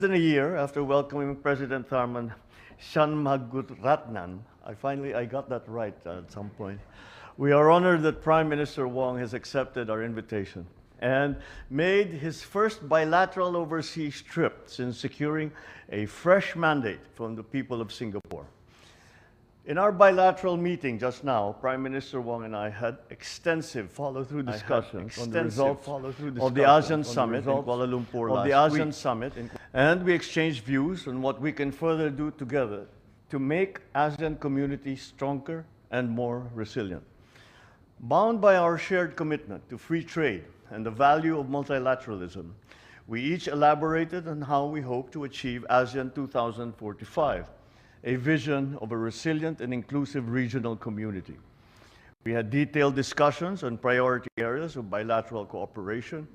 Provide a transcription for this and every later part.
than a year after welcoming President Tharman Shanmugaratnam, I got that right at some point. We are honored that Prime Minister Wong has accepted our invitation and made his first bilateral overseas trip since securing a fresh mandate from the people of Singapore. In our bilateral meeting just now, Prime Minister Wong and I had extensive follow-through discussions on the results of the ASEAN Summit in Kuala Lumpur last week. And we exchanged views on what we can further do together to make ASEAN community stronger and more resilient. Bound by our shared commitment to free trade and the value of multilateralism, we each elaborated on how we hope to achieve ASEAN 2045, a vision of a resilient and inclusive regional community. We had detailed discussions on priority areas of bilateral cooperation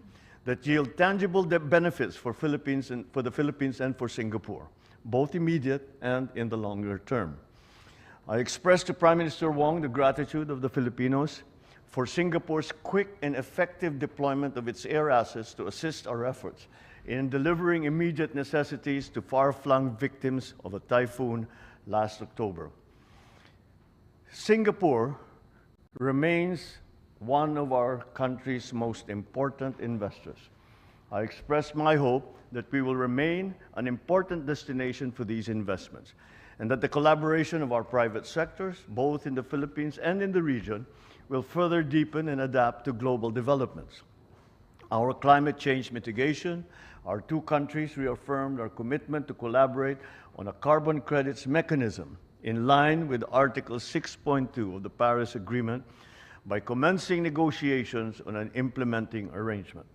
that yield tangible benefits for the Philippines and for Singapore, both immediate and in the longer term. I expressed to Prime Minister Wong the gratitude of the Filipinos for Singapore's quick and effective deployment of its air assets to assist our efforts in delivering immediate necessities to far-flung victims of a typhoon last October. Singapore remains one of our country's most important investors. I express my hope that we will remain an important destination for these investments, and that the collaboration of our private sectors, both in the Philippines and in the region, will further deepen and adapt to global developments. Our climate change mitigation, our two countries reaffirmed our commitment to collaborate on a carbon credits mechanism in line with Article 6.2 of the Paris Agreement by commencing negotiations on an implementing arrangement.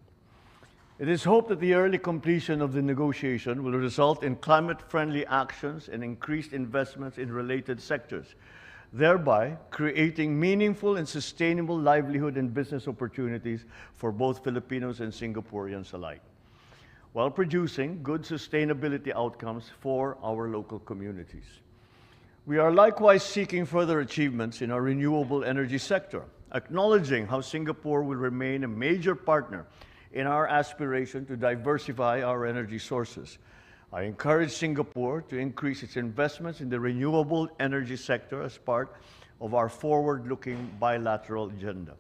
It is hoped that the early completion of the negotiation will result in climate-friendly actions and increased investments in related sectors, thereby creating meaningful and sustainable livelihood and business opportunities for both Filipinos and Singaporeans alike, while producing good sustainability outcomes for our local communities. We are likewise seeking further achievements in our renewable energy sector, acknowledging how Singapore will remain a major partner in our aspiration to diversify our energy sources. I encourage Singapore to increase its investments in the renewable energy sector as part of our forward-looking bilateral agenda.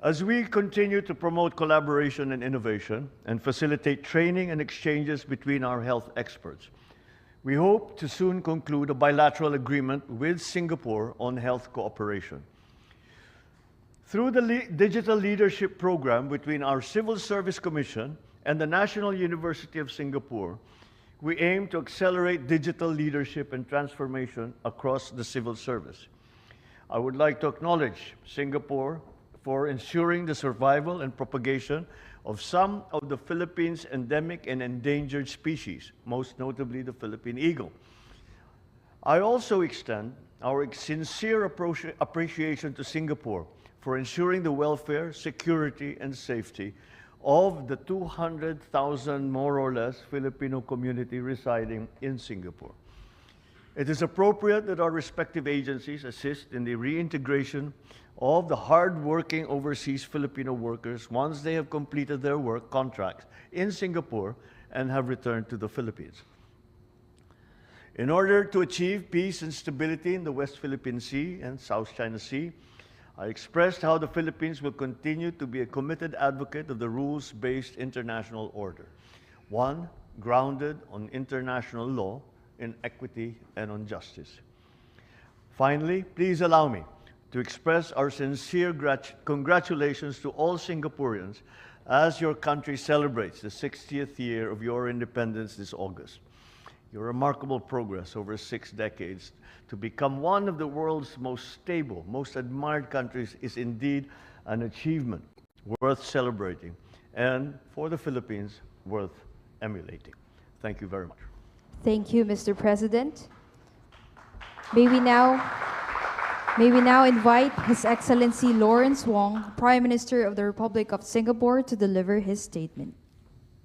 As we continue to promote collaboration and innovation and facilitate training and exchanges between our health experts, we hope to soon conclude a bilateral agreement with Singapore on health cooperation. Through the Digital Leadership Program between our Civil Service Commission and the National University of Singapore, we aim to accelerate digital leadership and transformation across the civil service. I would like to acknowledge Singapore for ensuring the survival and propagation of some of the Philippines' endemic and endangered species, most notably the Philippine eagle. I also extend our sincere appreciation to Singapore for ensuring the welfare, security, and safety of the 200,000, more or less, Filipino community residing in Singapore. It is appropriate that our respective agencies assist in the reintegration of the hard-working overseas Filipino workers once they have completed their work contracts in Singapore and have returned to the Philippines. In order to achieve peace and stability in the West Philippine Sea and South China Sea, I expressed how the Philippines will continue to be a committed advocate of the rules-based international order, one grounded on international law, in equity, and on justice. Finally, please allow me to express our sincere congratulations to all Singaporeans as your country celebrates the 60th year of your independence this August. Your remarkable progress over 6 decades to become one of the world's most stable, most admired countries is indeed an achievement worth celebrating and, for the Philippines, worth emulating. Thank you very much. Thank you, Mr. President. May we now invite His Excellency Lawrence Wong, Prime Minister of the Republic of Singapore, to deliver his statement.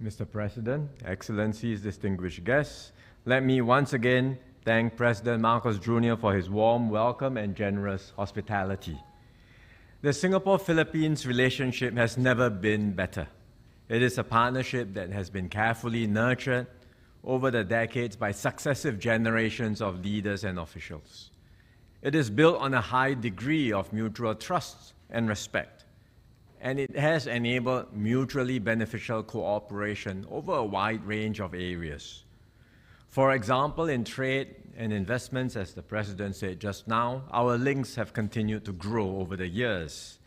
Mr. President, Excellencies, distinguished guests, let me once again thank President Marcos Jr. for his warm welcome and generous hospitality. The Singapore-Philippines relationship has never been better. It is a partnership that has been carefully nurtured, over the decades by successive generations of leaders and officials. It is built on a high degree of mutual trust and respect, and it has enabled mutually beneficial cooperation over a wide range of areas. For example, in trade and investments, as the President said just now, our links have continued to grow over the years.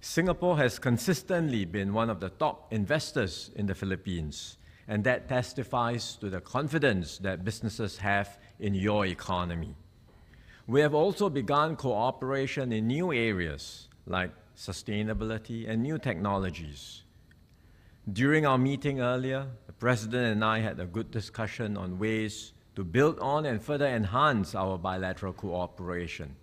Singapore has consistently been one of the top investors in the Philippines, and that testifies to the confidence that businesses have in your economy. We have also begun cooperation in new areas like sustainability and new technologies. During our meeting earlier, the President and I had a good discussion on ways to build on and further enhance our bilateral cooperation.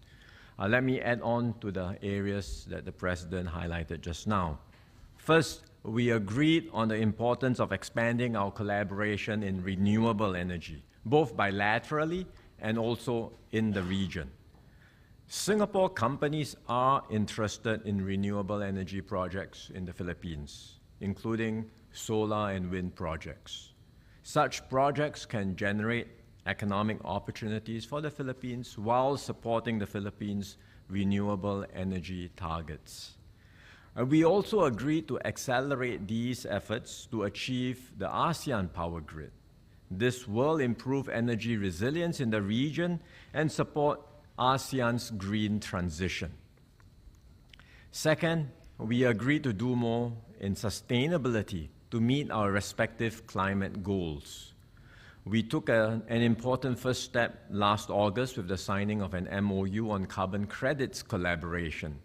Let me add on to the areas that the President highlighted just now. First, we agreed on the importance of expanding our collaboration in renewable energy, both bilaterally and also in the region. Singapore companies are interested in renewable energy projects in the Philippines, including solar and wind projects. Such projects can generate economic opportunities for the Philippines while supporting the Philippines' renewable energy targets. We also agreed to accelerate these efforts to achieve the ASEAN Power Grid. This will improve energy resilience in the region and support ASEAN's green transition. Second, we agreed to do more in sustainability to meet our respective climate goals. We took an important first step last August with the signing of an MOU on carbon credits collaboration.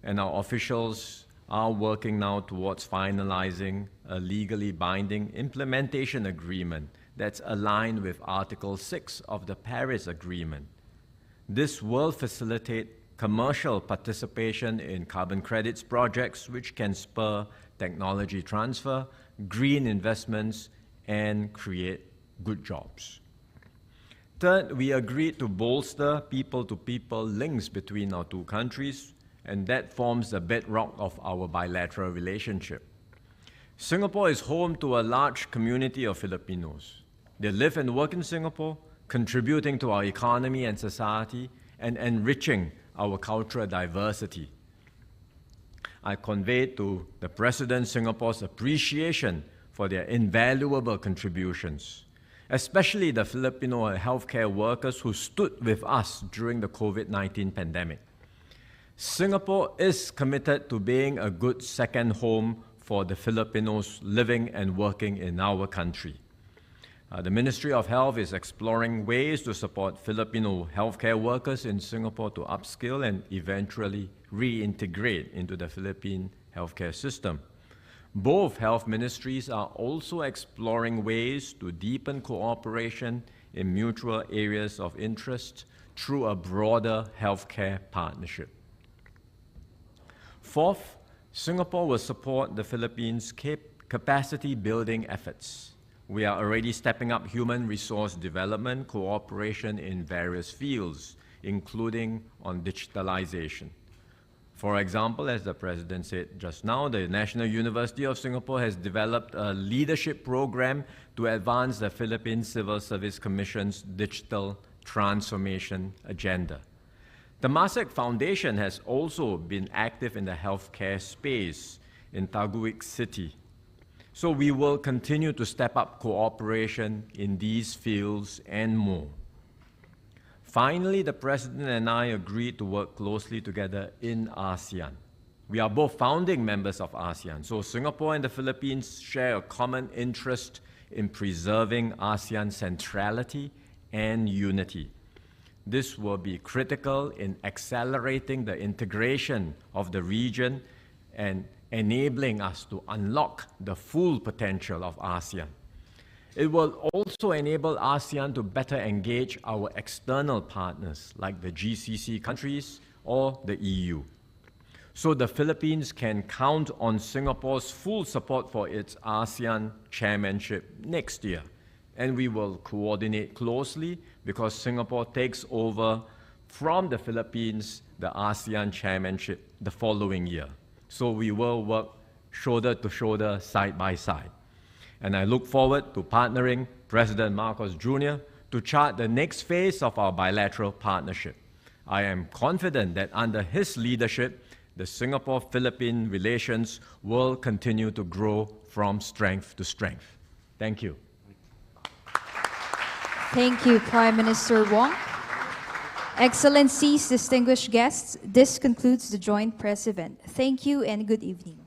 And our officials are working now towards finalizing a legally binding implementation agreement that's aligned with Article 6 of the Paris Agreement. This will facilitate commercial participation in carbon credits projects, which can spur technology transfer, green investments, and create good jobs. Third, we agreed to bolster people-to-people links between our two countries, and that forms the bedrock of our bilateral relationship. Singapore is home to a large community of Filipinos. They live and work in Singapore, contributing to our economy and society, and enriching our cultural diversity. I conveyed to the President Singapore's appreciation for their invaluable contributions, especially the Filipino healthcare workers who stood with us during the COVID-19 pandemic. Singapore is committed to being a good second home for the Filipinos living and working in our country. The Ministry of Health is exploring ways to support Filipino healthcare workers in Singapore to upskill and eventually reintegrate into the Philippine healthcare system. Both health ministries are also exploring ways to deepen cooperation in mutual areas of interest through a broader healthcare partnership. Fourth, Singapore will support the Philippines' capacity building efforts. We are already stepping up human resource development cooperation in various fields, including on digitalization. For example, as the President said just now, the National University of Singapore has developed a leadership program to advance the Philippine Civil Service Commission's digital transformation agenda. The Temasek Foundation has also been active in the healthcare space in Taguig City. So we will continue to step up cooperation in these fields and more. Finally, the President and I agreed to work closely together in ASEAN. We are both founding members of ASEAN, so Singapore and the Philippines share a common interest in preserving ASEAN centrality and unity. This will be critical in accelerating the integration of the region and enabling us to unlock the full potential of ASEAN. It will also enable ASEAN to better engage our external partners like the GCC countries or the EU. So the Philippines can count on Singapore's full support for its ASEAN chairmanship next year. And we will coordinate closely because Singapore takes over from the Philippines the ASEAN chairmanship the following year. So we will work shoulder to shoulder, side by side. And I look forward to partnering President Marcos Jr., to chart the next phase of our bilateral partnership. I am confident that under his leadership, the Singapore-Philippine relations will continue to grow from strength to strength. Thank you. Thank you, Prime Minister Wong. Excellencies, distinguished guests, this concludes the joint press event. Thank you and good evening.